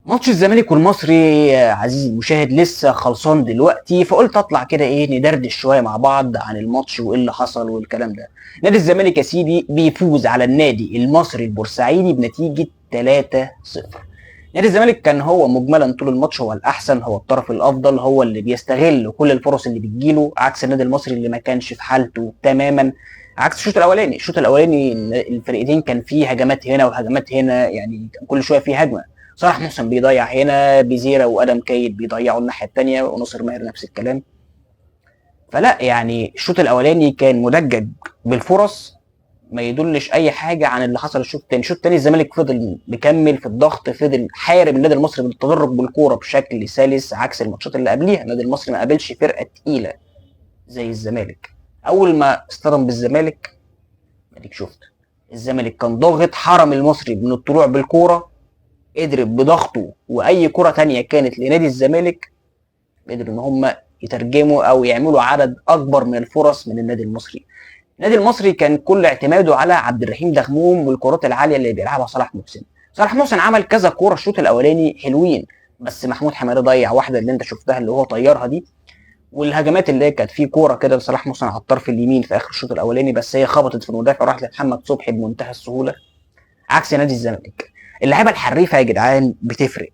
ماتش الزمالك والمصري عزيزي المشاهد لسه خلصان دلوقتي، فقلت اطلع كده ندردش شويه مع بعض عن الماتش وايه اللي حصل والكلام ده. نادي الزمالك يا سيدي بيفوز على النادي المصري البورسعيدي بنتيجه 3-0. نادي الزمالك كان هو مجملا طول الماتش هو الاحسن، هو الطرف الافضل، هو اللي بيستغل كل الفرص اللي بتجيله، عكس النادي المصري اللي ما كانش في حالته تماما. عكس الشوط الاولاني الفرقتين كان فيه هجمات هنا وهجمات هنا، يعني كان كل شويه فيه هجمه. صلاح محسن بيضيع هنا، بيزيرا وادم كايد بيضيعوا الناحيه الثانيه، وناصر ماهر نفس الكلام. فلا يعني الشوط الاولاني كان مدجج بالفرص، ما يدلش اي حاجه عن اللي حصل الشوط الثاني الزمالك فضل مكمل في الضغط، فضل حارب النادي المصري بالتدرج بالكوره بشكل سلس، عكس الماتشات اللي قبليها. النادي المصري ما قابلش فرقه تقيله زي الزمالك. اول ما اصطدم بالزمالك اديك شفت، الزمالك كان ضاغط، حرم المصري من الطلوع بالكوره، قدر بضغطه واي كره تانية كانت لنادي الزمالك قدروا ان هم يترجموا او يعملوا عدد اكبر من الفرص من النادي المصري. النادي المصري كان كل اعتماده على عبد الرحيم دغموم والكرات العاليه اللي بيلعبها صلاح محسن. صلاح محسن عمل كذا كوره الشوط الاولاني حلوين، بس محمود حمادي ضيع واحده اللي انت شفتها اللي هو طيرها دي. والهجمات اللي هي كانت في كوره كده لصلاح محسن على الطرف اليمين في اخر الشوط الاولاني، بس هي خبطت في المدافع وراحت لمحمد صبحي بمنتهى السهوله. عكس نادي الزمالك، اللعيبه الحريفه يا جدعان بتفرق.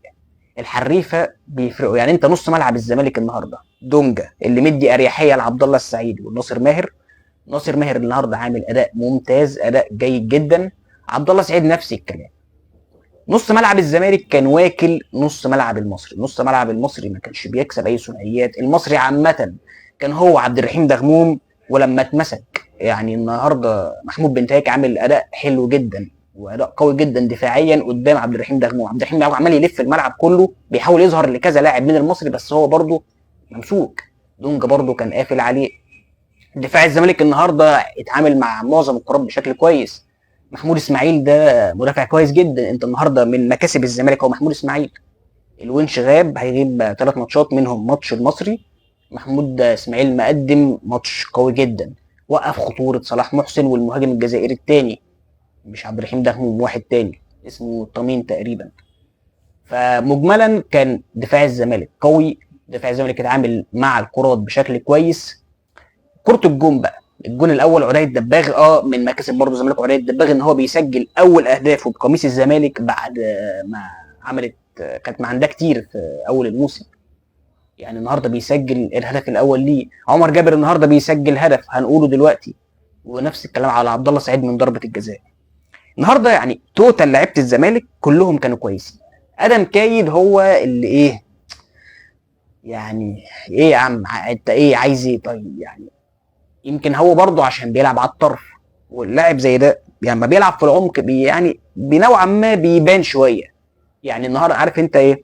الحريفه بيفرقوا، يعني انت نص ملعب الزمالك النهارده دونجا اللي مدي اريحيه لعبد الله السعيد وناصر ماهر. ناصر ماهر النهارده عامل اداء ممتاز، اداء جيد جدا. عبد الله السعيد نفس الكلام. نص ملعب الزمالك كان واكل نص ملعب المصري، نص ملعب المصري ما كانش بيكسب اي ثنائيات. المصري عامه كان هو عبد الرحيم دغموم، ولما اتمسك يعني النهارده محمود بن تايك عامل اداء حلو جدا واداء قوي جدا دفاعيا قدام عبد الرحيم دغموم. عبد الرحيم دغموم عمال يلف الملعب كله، بيحاول يظهر لكذا لاعب من المصري، بس هو برده ممسوك. دونجا برده كان قافل عليه. دفاع الزمالك النهارده اتعامل مع معظم الكرات بشكل كويس. محمود اسماعيل ده مدافع كويس جدا، انت النهارده من مكاسب الزمالك هو محمود اسماعيل. الونش غاب، هيغيب 3 ماتشات منهم ماتش المصري. محمود اسماعيل مقدم ماتش قوي جدا، وقف خطوره صلاح محسن والمهاجم الجزائري الثاني، مش عبد الرحيم دهموم، واحد تاني اسمه طمين تقريبا. فمجملا كان دفاع الزمالك قوي، دفاع الزمالك اتعامل مع الكرات بشكل كويس. كرة الجون بقى، الجون الاول عدي الدباغ، من مكاسب برضه الزمالك عدي الدباغ ان هو بيسجل اول اهدافه بقميص الزمالك بعد ما عملت كانت معندها كتير في اول الموسم. يعني النهارده بيسجل الهدف الاول ليه. عمر جابر النهارده بيسجل هدف هنقوله دلوقتي، ونفس الكلام على عبد الله سعيد من ضربه الجزاء. النهارده يعني توتال لعيبه الزمالك كلهم كانوا كويسين. ادم كايد هو اللي يعني ايه يا عم، انت ايه عايز ايه طيب يعني. يمكن هو برضه عشان بيلعب على الطرف، واللاعب زي ده يعني ما بيلعب في العمق يعني بنوعا ما بيبان شويه. يعني النهارده عارف انت ايه،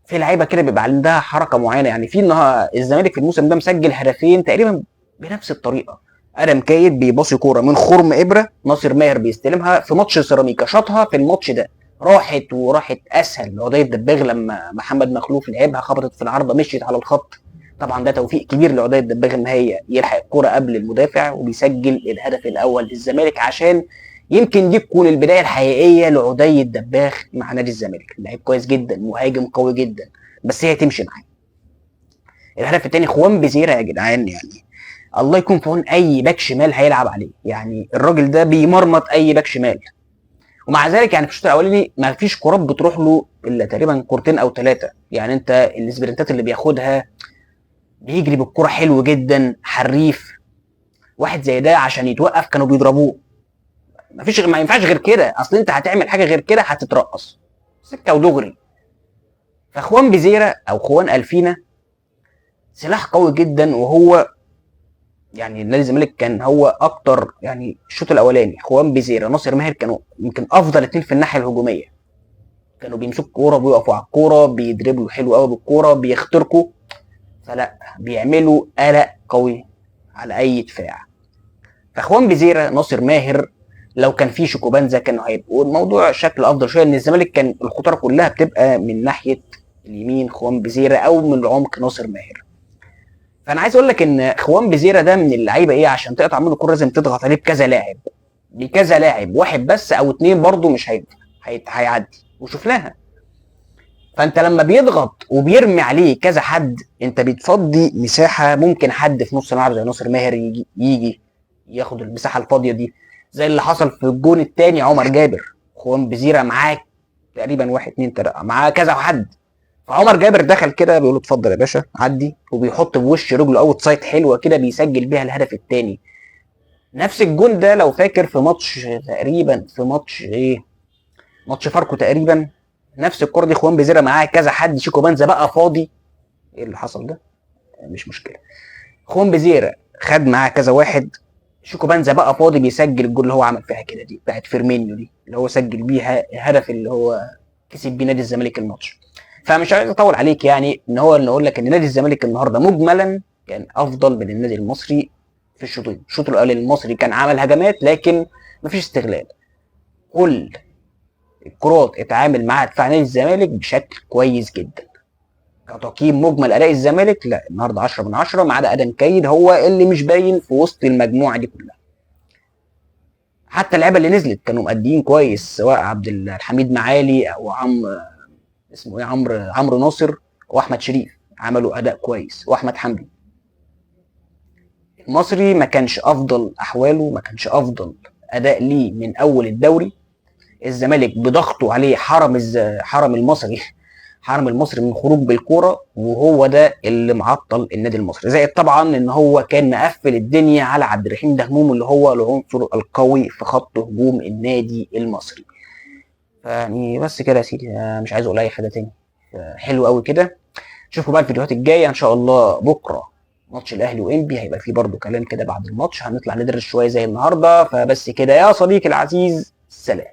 في لعيبه كده بيبقى عندها حركه معينه. يعني في النهارده الزمالك في الموسم ده مسجل هدفين تقريبا بنفس الطريقه. ادم كايد بيباصي كوره من خرم ابره، ناصر ماهر بيستلمها في ماتش سيراميكا، شاطها في الماتش ده راحت اسهل لعدي الدباغ. لما محمد مخلوف لعبها خبطت في العارضه مشيت على الخط. طبعا ده توفيق كبير لعدي الدباغ ان هي يلحق الكوره قبل المدافع وبيسجل الهدف الاول للزمالك، عشان يمكن دي تكون البدايه الحقيقيه لعدي الدباغ مع نادي الزمالك. لعيب كويس جدا، مهاجم قوي جدا، بس هي تمشي معاه. الهدف الثاني خوان بيزيرا يا جدعان، يعني الله يكون في عون اي باك شمال هيلعب عليه. يعني الراجل ده بيمرمط اي باك شمال، ومع ذلك يعني في الشوط الاولاني ما فيش كرات بتروح له الا تقريبا كورتين او ثلاثه. يعني انت السبرنتات اللي بياخدها بيجري بالكره حلو جدا، حريف. واحد زي ده عشان يتوقف كانوا بيضربوه. ما ينفعش غير كده، اصل انت هتعمل حاجه غير كده هتترقص سكه ودغري. فاخوان بيزيرا او خوان الفينا سلاح قوي جدا، وهو يعني نادي الزمالك كان هو اكتر. يعني الشوط الاولاني خوان بيزيرا ناصر ماهر كانوا يمكن افضل اتنين في الناحيه الهجوميه. كانوا بيمسكوا الكوره بيقفوا على الكوره بيدربلوا حلو قوي بالكوره بيخترقوا، فلا بيعملوا قلق قوي على اي دفاع. فاخوان بيزيرا ناصر ماهر لو كان في شيكوبانزا كانوا هيبقوا الموضوع شكل افضل شويه، ان الزمالك كان الخطوره كلها بتبقى من ناحيه اليمين خوان بيزيرا او من العمق ناصر ماهر. فانا عايز اقول لك ان خوان بيزيرا ده من اللعيبه عشان تقطع منه الكوره لازم تضغط عليه بكذا لاعب، واحد بس او اتنين برضه مش هينفع، هيعدي وشفناها. فانت لما بيضغط وبيرمي عليه كذا حد، انت بتفضي مساحه، ممكن حد في نص الملعب زي ناصر ماهر يجي ياخد المساحه الفاضيه دي، زي اللي حصل في الجون الثاني. عمر جابر خوان بزيره معاه تقريبا واحد اتنين تلاته، معاه كذا حد، فعمر جابر دخل كده بيقول له اتفضل يا باشا عدي، وبيحط بوش رجله اوت سايد حلوه كده بيسجل بيها الهدف الثاني. نفس الجون ده لو فاكر في ماتش تقريبا، في ماتش ايه، ماتش فاركو تقريبا، نفس الكره دي خوان بزيره معاه كذا حد، شيكو بنزا بقى فاضي. ايه اللي حصل ده؟ مش مشكله. خوان بزيره خد معاه كذا واحد، شيكو بنزا بقى فاضي بيسجل الجول اللي هو عمل فيها كده دي، بتاعت فيرمينيو دي اللي هو سجل بيها الهدف اللي هو كسب بيه نادي الزمالك الماتش. فمش عايز اطول عليك يعني، ان هو اللي اقول لك ان نادي الزمالك النهارده مجملا كان افضل من النادي المصري في الشوطين. الشوط الاول المصري كان عمل هجمات لكن مفيش استغلال. كل الكرات اتعامل معاها دفاع نادي الزمالك بشكل كويس جدا. كتقييم مجمل اداء الزمالك، لا النهارده 10 من 10، ما عدا ادم كايد هو اللي مش باين في وسط المجموعه دي كلها. حتى اللعيبه اللي نزلت كانوا مأديين كويس، سواء عبد الحميد معالي او اسمه ايه، عمرو ناصر واحمد شريف عملوا اداء كويس، واحمد حمدي. المصري ما كانش افضل احواله، ما كانش افضل اداء ليه من اول الدوري. الزمالك بضغطه عليه حرم المصري حرم المصري من خروج بالكوره، وهو ده اللي معطل النادي المصري. زائد طبعا ان هو كان مقفل الدنيا على عبد الرحيم دهموم اللي هو العنصر القوي في خط هجوم النادي المصري. يعني بس كده يا سيدي، مش عايز اقول اي حاجه تاني. حلو قوي كده. اشوفكم بقى الفيديوهات الجايه ان شاء الله. بكره ماتش الاهلي وانبي هيبقى فيه برضو كلام كده بعد الماتش، هنطلع ندرس شويه زي النهارده. فبس كده يا صديقي العزيز، سلام.